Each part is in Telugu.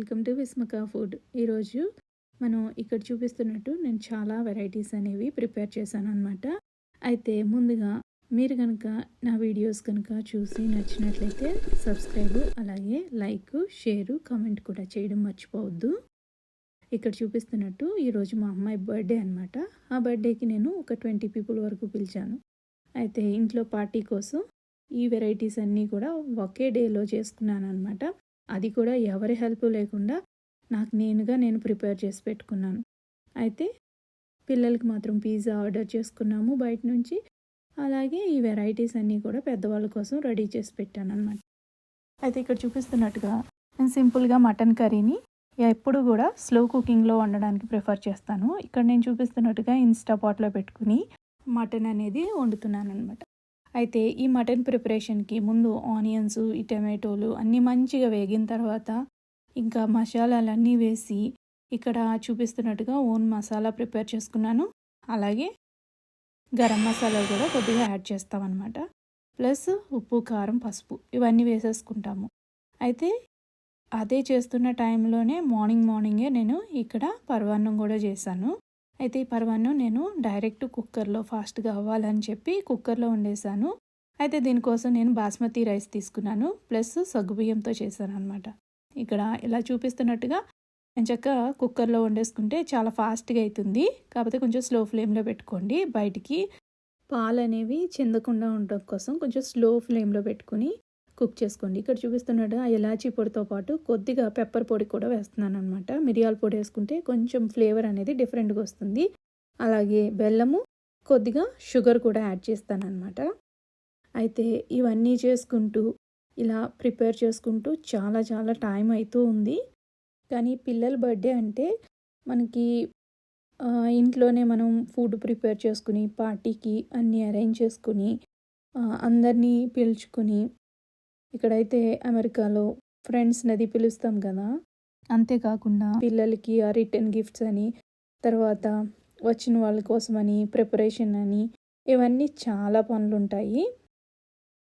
Welcome to విస్మకా food. ఈరోజు మనం ఇక్కడ చూపిస్తున్నట్టు నేను చాలా వెరైటీస్ అనేవి ప్రిపేర్ చేశాను అనమాట. అయితే ముందుగా మీరు కనుక నా వీడియోస్ కనుక చూసి నచ్చినట్లయితే సబ్స్క్రైబ్, అలాగే లైక్, షేరు, కామెంట్ కూడా చేయడం మర్చిపోవద్దు. ఇక్కడ చూపిస్తున్నట్టు ఈరోజు మా అమ్మాయి బర్త్డే అనమాట. ఆ బర్త్డేకి నేను ఒక 20 పీపుల్ వరకు పిలిచాను. అయితే ఇంట్లో పార్టీ కోసం ఈ వెరైటీస్ అన్నీ కూడా ఒకే డేలో చేసుకున్నాను అనమాట. అది కూడా ఎవరి హెల్ప్ లేకుండా నేను ప్రిపేర్ చేసి పెట్టుకున్నాను. అయితే పిల్లలకి మాత్రం పిజ్జా ఆర్డర్ చేసుకున్నాము బయట నుంచి. అలాగే ఈ వెరైటీస్ అన్నీ కూడా పెద్దవాళ్ళ కోసం రెడీ చేసి పెట్టాను అనమాట. అయితే ఇక్కడ చూపిస్తున్నట్టుగా నేను సింపుల్గా మటన్ కర్రీని ఎప్పుడు కూడా స్లో కుకింగ్లో వండడానికి ప్రిఫర్ చేస్తాను. ఇక్కడ నేను చూపిస్తున్నట్టుగా ఇన్స్టా పాట్లో పెట్టుకుని మటన్ అనేది వండుతున్నాను అనమాట. అయితే ఈ మటన్ ప్రిపరేషన్కి ముందు ఆనియన్స్, ఈ టమాటోలు అన్నీ మంచిగా వేగిన తర్వాత ఇంకా మసాలాలన్నీ వేసి ఇక్కడ చూపిస్తున్నట్టుగా ఓన్ మసాలా ప్రిపేర్ చేసుకున్నాను. అలాగే గరం మసాలా కూడా కొద్దిగా యాడ్ చేస్తామన్నమాట. ప్లస్ ఉప్పు, కారం, పసుపు ఇవన్నీ వేసేసుకుంటాము. అయితే అదే చేస్తున్న టైంలోనే మార్నింగే నేను ఇక్కడ పరమాన్నం కూడా చేశాను. అయితే ఈ పరమాన్నం నేను డైరెక్ట్ కుక్కర్లో ఫాస్ట్గా అవ్వాలని చెప్పి కుక్కర్లో వండేసాను. అయితే దీనికోసం నేను బాస్మతి రైస్ తీసుకున్నాను, ప్లస్ సగ్గుబియ్యంతో చేశాను అనమాట. ఇక్కడ ఇలా చూపిస్తున్నట్టుగా చక్కగా కుక్కర్లో వండేసుకుంటే చాలా ఫాస్ట్గా అవుతుంది. కాకపోతే కొంచెం స్లో ఫ్లేమ్లో పెట్టుకోండి. బయటికి పాలు అనేవి చెందకుండా ఉండడం కోసం కొంచెం స్లో ఫ్లేమ్లో పెట్టుకుని కుక్ చేసుకోండి. ఇక్కడ చూపిస్తున్నట్టు ఆ ఇలాచీ పొడితో పాటు కొద్దిగా పెప్పర్ పొడి కూడా వేస్తున్నాను అనమాట. మిరియాల పొడి వేసుకుంటే కొంచెం ఫ్లేవర్ అనేది డిఫరెంట్గా వస్తుంది. అలాగే బెల్లము, కొద్దిగా షుగర్ కూడా యాడ్ చేస్తాను అనమాట. అయితే ఇవన్నీ చేసుకుంటూ ఇలా ప్రిపేర్ చేసుకుంటూ చాలా టైం అవుతూ ఉంది. కానీ పిల్లల బర్త్డే అంటే మనకి ఇంట్లోనే మనం ఫుడ్ ప్రిపేర్ చేసుకుని పార్టీకి అన్నీ అరేంజ్ చేసుకుని అందరినీ పిలుచుకుని ఇక్కడైతే అమెరికాలో ఫ్రెండ్స్ని అది పిలుస్తాం కదా. అంతేకాకుండా పిల్లలకి ఆ రిటర్న్ గిఫ్ట్స్ అని, తర్వాత వచ్చిన వాళ్ళ కోసమని ప్రిపరేషన్ అని, ఇవన్నీ చాలా పనులు ఉంటాయి.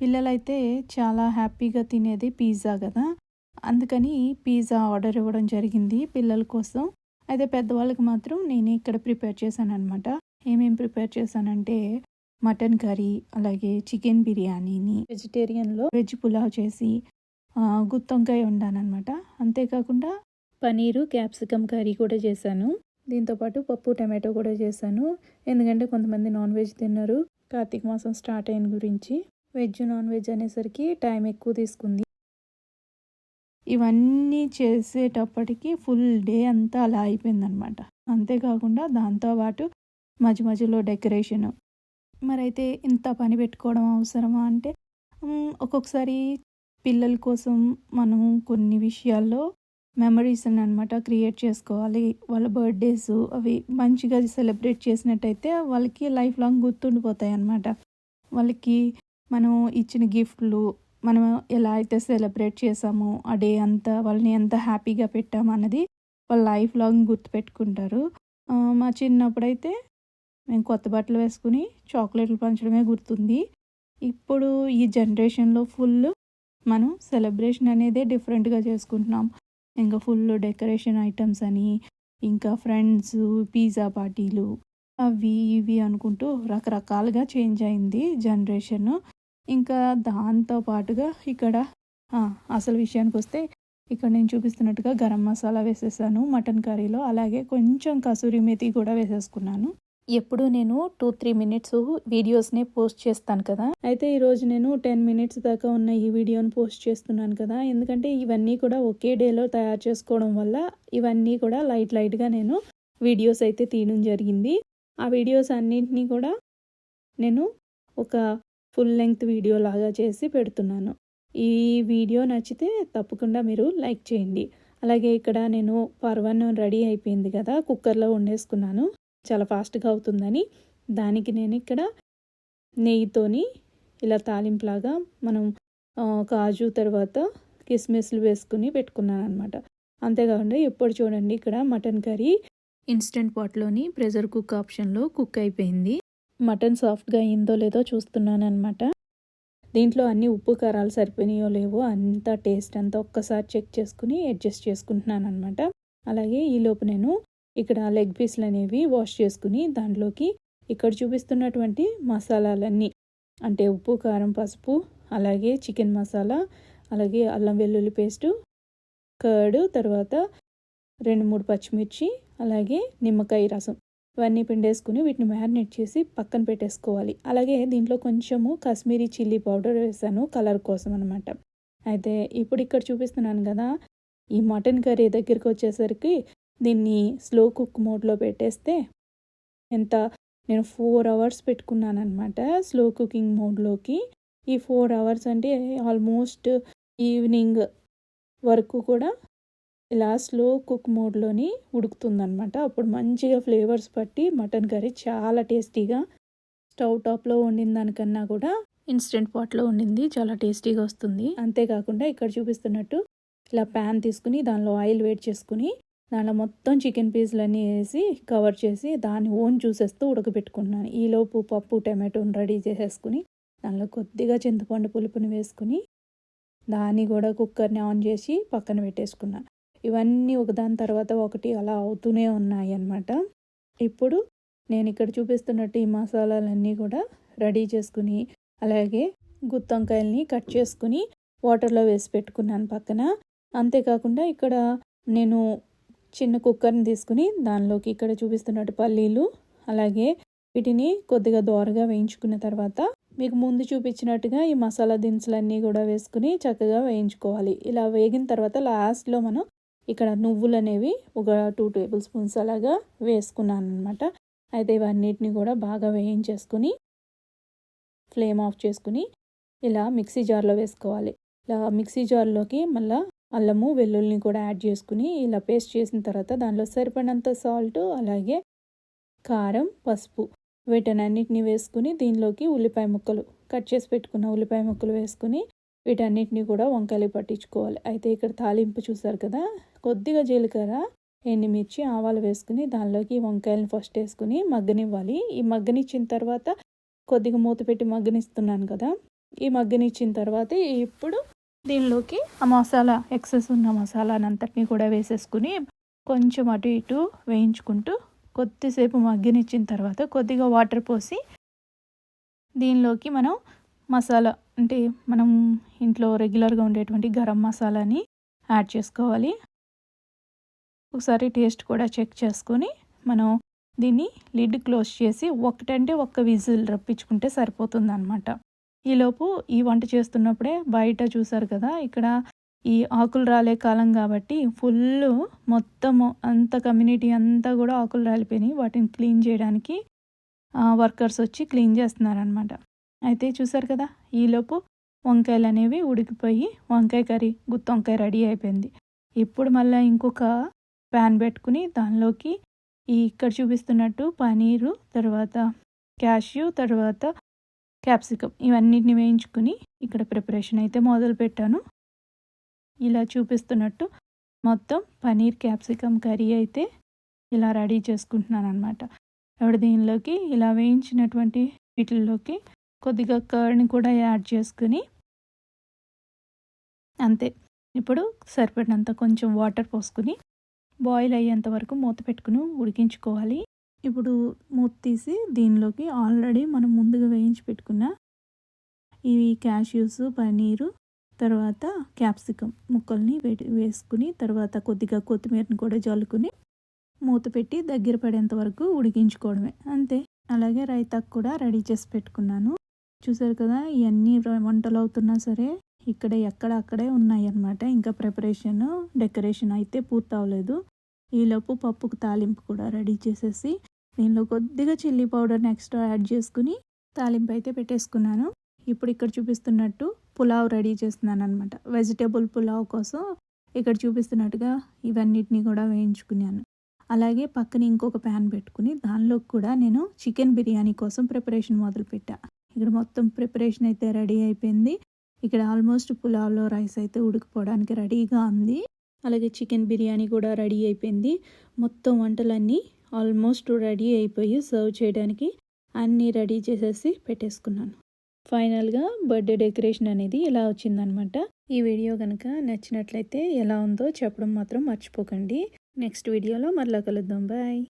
పిల్లలైతే చాలా హ్యాపీగా తినేది పిజ్జా కదా. అందుకని పిజ్జా ఆర్డర్ ఇవ్వడం జరిగింది పిల్లల కోసం. అయితే పెద్దవాళ్ళకి మాత్రం నేను ఇక్కడ ప్రిపేర్ చేశాను అనమాట. ఏమేమి ప్రిపేర్ చేశానంటే మటన్ కర్రీ, అలాగే చికెన్ బిర్యానీని, వెజిటేరియన్లో వెజ్ పులావ్ చేసి గుత్తొంకాయ వండానమాట. అంతేకాకుండా పనీరు, క్యాప్సికమ్ కర్రీ కూడా చేశాను. దీంతోపాటు పప్పు, టమాటో కూడా చేశాను. ఎందుకంటే కొంతమంది నాన్ వెజ్ తిన్నారు. కార్తీక మాసం స్టార్ట్ అయిన గురించి వెజ్, నాన్ వెజ్ అనేసరికి టైం ఎక్కువ తీసుకుంది. ఇవన్నీ చేసేటప్పటికి ఫుల్ డే అంతా అలా అయిపోయిందనమాట. అంతేకాకుండా దాంతోపాటు మధ్యలో డెకరేషన్. మరైతే ఇంత పని పెట్టుకోవడం అవసరమా అంటే ఒక్కొక్కసారి పిల్లల కోసం మనం కొన్ని విషయాల్లో మెమరీస్ అనమాట క్రియేట్ చేసుకోవాలి. వాళ్ళ బర్త్డేస్ అవి మంచిగా సెలబ్రేట్ చేసినట్టయితే వాళ్ళకి లైఫ్ లాంగ్ గుర్తుండిపోతాయి అన్నమాట. వాళ్ళకి మనం ఇచ్చిన గిఫ్ట్లు, మనం ఎలా అయితే సెలబ్రేట్ చేసామో ఆ డే అంతా వాళ్ళని ఎంత హ్యాపీగా పెట్టామన్నది వాళ్ళ లైఫ్ లాంగ్ గుర్తుపెట్టుకుంటారు. మా చిన్నప్పుడైతే మేము కొత్త బట్టలు వేసుకుని చాక్లెట్లు పంచడమే గుర్తుంది. ఇప్పుడు ఈ జనరేషన్లో ఫుల్ మనం సెలబ్రేషన్ అనేది డిఫరెంట్గా చేసుకుంటున్నాం. ఇంకా ఫుల్ డెకరేషన్ ఐటమ్స్ అని, ఇంకా ఫ్రెండ్స్, పిజ్జా పార్టీలు, అవి ఇవి అనుకుంటూ రకరకాలుగా చేంజ్ అయింది జనరేషన్. ఇంకా దాంతో పాటుగా ఇక్కడ అసలు విషయానికి వస్తే ఇక్కడ నేను చూపిస్తున్నట్టుగా గరం మసాలా వేసేసాను మటన్ కర్రీలో. అలాగే కొంచెం కసూరి మేతి కూడా వేసేసుకున్నాను. ఎప్పుడు నేను 2-3 మినిట్స్ వీడియోస్ని పోస్ట్ చేస్తాను కదా. అయితే ఈరోజు నేను 10 మినిట్స్ దాకా ఉన్న ఈ వీడియోని పోస్ట్ చేస్తున్నాను కదా. ఎందుకంటే ఇవన్నీ కూడా ఒకే డేలో తయారు చేసుకోవడం వల్ల ఇవన్నీ కూడా లైట్గా నేను వీడియోస్ అయితే తీయడం జరిగింది. ఆ వీడియోస్ అన్నింటినీ కూడా నేను ఒక ఫుల్ లెంగ్త్ వీడియో లాగా చేసి పెడుతున్నాను. ఈ వీడియో నచ్చితే తప్పకుండా మీరు లైక్ చేయండి. అలాగే ఇక్కడ నేను పరమాన్నం రెడీ అయిపోయింది కదా, కుక్కర్లో వండేసుకున్నాను. చాలా ఫాస్ట్గా అవుతుందని దానికి నేను ఇక్కడ నెయ్యితోని ఇలా తాలింపులాగా మనం కాజు, తర్వాత కిస్మిస్లు వేసుకుని పెట్టుకున్నాను అనమాట. అంతేకాకుండా ఎప్పుడు చూడండి ఇక్కడ మటన్ కర్రీ ఇన్స్టెంట్ పాట్లోని ప్రెషర్ కుక్ ఆప్షన్లో కుక్ అయిపోయింది. మటన్ సాఫ్ట్గా అయిందో లేదో చూస్తున్నాను అనమాట. దీంట్లో అన్ని ఉప్పు కారాలు సరిపోయినాయో లేవో అంతా టేస్ట్ అంతా ఒక్కసారి చెక్ చేసుకుని అడ్జస్ట్ చేసుకుంటున్నాను అనమాట. అలాగే ఈలోపు నేను ఇక్కడ లెగ్ పీస్లు అనేవి వాష్ చేసుకుని దాంట్లోకి ఇక్కడ చూపిస్తున్నటువంటి మసాలాలన్నీ అంటే ఉప్పు, కారం, పసుపు, అలాగే చికెన్ మసాలా, అలాగే అల్లం వెల్లుల్లి పేస్టు, కర్డ్, తర్వాత 2-3 పచ్చిమిర్చి, అలాగే నిమ్మకాయ రసం ఇవన్నీ పిండేసుకుని వీటిని మ్యారినేట్ చేసి పక్కన పెట్టేసుకోవాలి. అలాగే దీంట్లో కొంచెము కాశ్మీరీ చిల్లీ పౌడర్ వేసాను కలర్ కోసం అనమాట. అయితే ఇప్పుడు ఇక్కడ చూపిస్తున్నాను కదా, ఈ మటన్ కర్రీ దగ్గరికి వచ్చేసరికి దీన్ని స్లో కుక్ మోడ్లో పెట్టేస్తే నేను 4 అవర్స్ పెట్టుకున్నాను అనమాట స్లో కుకింగ్ మోడ్లోకి. ఈ 4 అవర్స్ అంటే ఆల్మోస్ట్ ఈవినింగ్ వరకు కూడా ఇలా స్లో కుక్ మోడ్లోని ఉడుకుతుందనమాట. అప్పుడు మంచిగా ఫ్లేవర్స్ పట్టి మటన్ కర్రీ చాలా టేస్టీగా స్టవ్ టాప్లో వండిన దానికన్నా కూడా ఇన్స్టెంట్ పాట్లో వండింది చాలా టేస్టీగా వస్తుంది. అంతేకాకుండా ఇక్కడ చూపిస్తున్నట్టు ఇలా ప్యాన్ తీసుకుని దానిలో ఆయిల్ వేడి చేసుకుని దానిలో మొత్తం చికెన్ పీసులన్నీ వేసి కవర్ చేసి దాన్ని ఓన్ జ్యూసెస్తో ఉడకబెట్టుకున్నాను. ఈలోపు పప్పు, టమాటోని రెడీ చేసేసుకుని దానిలో కొద్దిగా చింతపండు పులుపుని వేసుకుని దాన్ని కూడా కుక్కర్ని ఆన్ చేసి పక్కన పెట్టేసుకున్నాను. ఇవన్నీ ఒకదాని తర్వాత ఒకటి అలా అవుతూనే ఉన్నాయి అన్నమాట. ఇప్పుడు నేను ఇక్కడ చూపిస్తున్నట్టు ఈ మసాలాలన్నీ కూడా రెడీ చేసుకుని అలాగే గుత్తొంకాయల్ని కట్ చేసుకుని వాటర్లో వేసి పెట్టుకున్నాను పక్కన. అంతేకాకుండా ఇక్కడ నేను చిన్న కుక్కర్ని తీసుకుని దానిలోకి ఇక్కడ చూపిస్తున్నట్టు పల్లీలు, అలాగే వీటిని కొద్దిగా దోరగా వేయించుకున్న తర్వాత మీకు ముందు చూపించినట్టుగా ఈ మసాలా దినుసులన్నీ కూడా వేసుకుని చక్కగా వేయించుకోవాలి. ఇలా వేగిన తర్వాత లాస్ట్లో మనం ఇక్కడ నువ్వులు అనేవి ఒక 2 టేబుల్ స్పూన్స్ అలాగా వేసుకున్నాను అనమాట. అయితే ఇవన్నిటిని కూడా బాగా వేయించేసుకుని ఫ్లేమ్ ఆఫ్ చేసుకుని ఇలా మిక్సీ జార్లో వేసుకోవాలి. ఇలా మిక్సీ జార్లోకి మళ్ళీ అల్లము, వెల్లుల్లిని కూడా యాడ్ చేసుకుని ఇలా పేస్ట్ చేసిన తర్వాత దానిలో సరిపడినంత సాల్ట్, అలాగే కారం, పసుపు వీటన్నిటిని వేసుకుని దీనిలోకి ఉల్లిపాయ ముక్కలు కట్ చేసి పెట్టుకున్న ఉల్లిపాయ ముక్కలు వేసుకుని వీటన్నిటిని కూడా వంకాయలు పట్టించుకోవాలి. అయితే ఇక్కడ తాలింపు చూసారు కదా, కొద్దిగా జీలకర్ర, ఎండుమిర్చి, ఆవాలు వేసుకుని దానిలోకి వంకాయలను ఫస్ట్ వేసుకుని మగ్గనివ్వాలి. ఈ మగ్గనిచ్చిన తర్వాత కొద్దిగా మూత పెట్టి మగ్గనిస్తున్నాను కదా, ఈ మగ్గనిచ్చిన తర్వాత ఇప్పుడు దీనిలోకి ఆ మసాలా ఎక్సెస్ ఉన్న మసాలానంతటిని కూడా వేసేసుకుని కొంచెం అటు ఇటు వేయించుకుంటూ కొద్దిసేపు మగ్గనిచ్చిన తర్వాత కొద్దిగా వాటర్ పోసి దీనిలోకి మనం మసాలా అంటే మనం ఇంట్లో రెగ్యులర్గా ఉండేటువంటి గరం మసాలాని యాడ్ చేసుకోవాలి. ఒకసారి టేస్ట్ కూడా చెక్ చేసుకొని మనం దీన్ని లిడ్ క్లోజ్ చేసి ఒక్క విజిల్ రప్పించుకుంటే సరిపోతుంది అనమాట. ఈలోపు ఈ వంట చేస్తున్నప్పుడే బయట చూసారు కదా, ఇక్కడ ఈ ఆకులు రాలే కాలం కాబట్టి ఫుల్ మొత్తము అంత కమ్యూనిటీ అంతా కూడా ఆకులు రాలిపోయినాయి. వాటిని క్లీన్ చేయడానికి వర్కర్స్ వచ్చి క్లీన్ చేస్తున్నారనమాట. అయితే చూసారు కదా, ఈలోపు వంకాయలు అనేవి ఉడికిపోయి వంకాయ కర్రీ గుత్తొంకాయ రెడీ అయిపోయింది. ఇప్పుడు మళ్ళీ ఇంకొక ప్యాన్ పెట్టుకుని దానిలోకి ఇక్కడ చూపిస్తున్నట్టు పనీరు, తర్వాత క్యాష్యూ, తర్వాత క్యాప్సికమ్ ఇవన్నిటిని వేయించుకుని ఇక్కడ ప్రిపరేషన్ అయితే మొదలు పెట్టాను. ఇలా చూపిస్తున్నట్టు మొత్తం పనీర్ క్యాప్సికమ్ కర్రీ అయితే ఇలా రెడీ చేసుకుంటున్నాను అనమాట. ఇప్పుడు దీనిలోకి ఇలా వేయించినటువంటి వీటిల్లోకి కొద్దిగా కర్డ్ని కూడా యాడ్ చేసుకుని అంతే. ఇప్పుడు సరిపడినంత కొంచెం వాటర్ పోసుకుని బాయిల్ అయ్యేంత వరకు మూత పెట్టుకుని ఉడికించుకోవాలి. ఇప్పుడు మూత తీసి దీనిలోకి ఆల్రెడీ మనం ముందుగా వేయించి పెట్టుకున్న ఇవి క్యాష్యూస్, పనీరు, తర్వాత క్యాప్సికమ్ ముక్కల్ని వేసుకుని తర్వాత కొద్దిగా కొత్తిమీరని కూడా జల్లుకుని మూత పెట్టి దగ్గర పడేంత వరకు ఉడికించుకోవడమే అంతే. అలాగే రైతాకు కూడా రెడీ చేసి పెట్టుకున్నాను. చూసారు కదా, ఇవన్నీ వంటలు అవుతున్నా సరే ఇక్కడ అక్కడే ఉన్నాయి అన్నమాట. ఇంకా ప్రిపరేషన్, డెకరేషన్ అయితే పూర్తి అవ్వలేదు. ఈలోపు పప్పుకు తాలింపు కూడా రెడీ చేసేసి దీనిలో కొద్దిగా చిల్లీ పౌడర్ని ఎక్స్ట్రా యాడ్ చేసుకుని తాలింపు అయితే పెట్టేసుకున్నాను. ఇప్పుడు ఇక్కడ చూపిస్తున్నట్టు పులావ్ రెడీ చేస్తున్నాను అనమాట. వెజిటేబుల్ పులావ్ కోసం ఇక్కడ చూపిస్తున్నట్టుగా ఇవన్నిటిని కూడా వేయించుకున్నాను. అలాగే పక్కన ఇంకొక ప్యాన్ పెట్టుకుని దానిలో కూడా నేను చికెన్ బిర్యానీ కోసం ప్రిపరేషన్ మొదలుపెట్టా. ఇక్కడ మొత్తం ప్రిపరేషన్ అయితే రెడీ అయిపోయింది. ఇక్కడ ఆల్మోస్ట్ పులావ్లో రైస్ అయితే ఉడికిపోవడానికి రెడీగా ఉంది. అలాగే చికెన్ బిర్యానీ కూడా రెడీ అయిపోయింది. మొత్తం వంటలన్నీ ఆల్మోస్ట్ రెడీ అయిపోయి సర్వ్ చేయడానికి అన్నీ రెడీ చేసేసి పెట్టేసుకున్నాను. ఫైనల్గా బర్త్డే డెకరేషన్ అనేది ఇలా వచ్చిందనమాట. ఈ వీడియో కనుక నచ్చినట్లయితే ఎలా ఉందో చెప్పడం మాత్రం మర్చిపోకండి. నెక్స్ట్ వీడియోలో మరలా కలుద్దాం. బాయ్.